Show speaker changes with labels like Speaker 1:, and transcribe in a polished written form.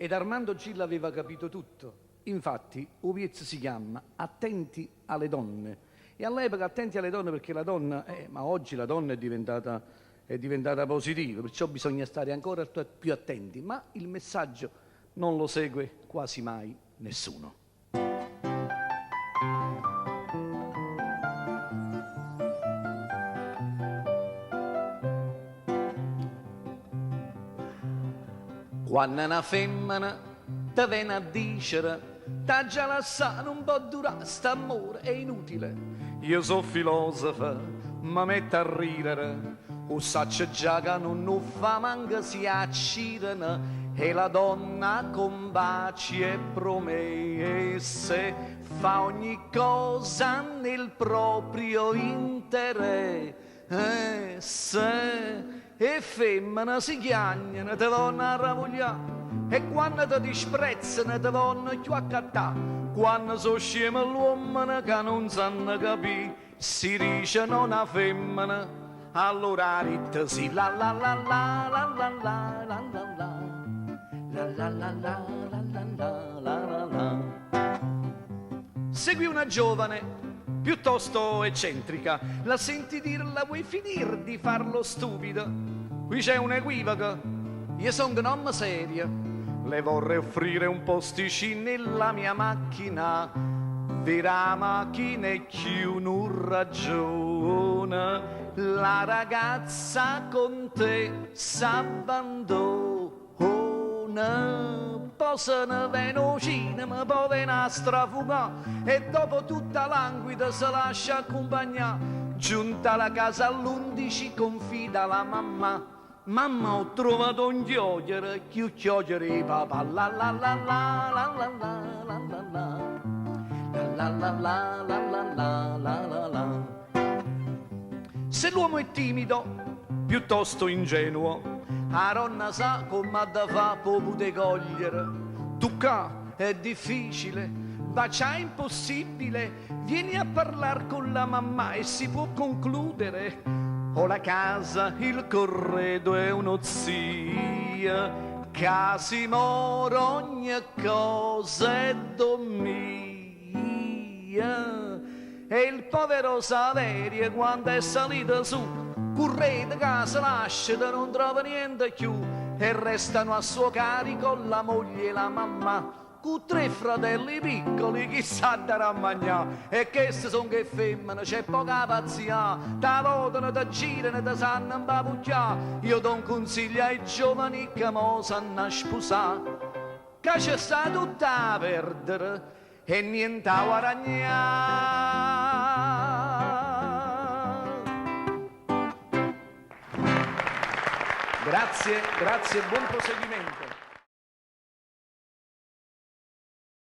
Speaker 1: Ed Armando Gilla aveva capito tutto. Infatti, Uviez si chiama Attenti alle donne. E all'epoca attenti alle donne perché la donna, ma oggi la donna è diventata positiva, perciò bisogna stare ancora più attenti. Ma il messaggio non lo segue quasi mai nessuno. Quando una femmina ti viene a dicere t'ha già lasciato, non può durare, st'amore è inutile. Io so filosofa, mi metto a ridere, o saccio già che non fa manca si accidano, e la donna con baci e promesse fa ogni cosa nel proprio interesse. E femmina si chiagnano, te vanno a ravogliare, e quando ti disprezzano te vanno più a accattare. Quando sono scemo l'uomo che non sanno capire, si dice non una femmina, allora ritta si la la la la la la la la la la la la la la la la la. Segui una giovane piuttosto eccentrica, la senti dire, la vuoi finire di farlo stupido? Qui c'è un equivoco, io sono un'uomo seria, le vorrei offrire un posticino nella mia macchina, vera macchina e più non ragiona, la ragazza con te s'abbandona. Poi se ne viene al cinema, poi viene a strafugare, e dopo tutta languida se lascia accompagnare. Giunta alla casa all'11 confida la mamma: mamma, ho trovato un chiocchiere, più chiocchiere papà, la la la la la la la la la la la la la la la. Se l'uomo è timido, piuttosto ingenuo, la donna sa come da fa può poter cogliere. Tu qua è difficile, ma c'è impossibile, vieni a parlare con la mamma e si può concludere. O la casa, il corredo è uno zia, casi moro ogni cosa è mia. E il povero Saverio quando è salito su, correte casa lascia, non trova niente più, e restano a suo carico la moglie e la mamma, con 3 fratelli piccoli chissà darà a mangiare. E queste son che femmine, c'è poca pazzia, ta votano, ta girano, ta sanno impapucchiare. Io do un consiglio ai giovani che mo sanno a sposare, che c'è sta tutta a perdere e niente a guadagnare. Grazie, grazie, buon proseguimento.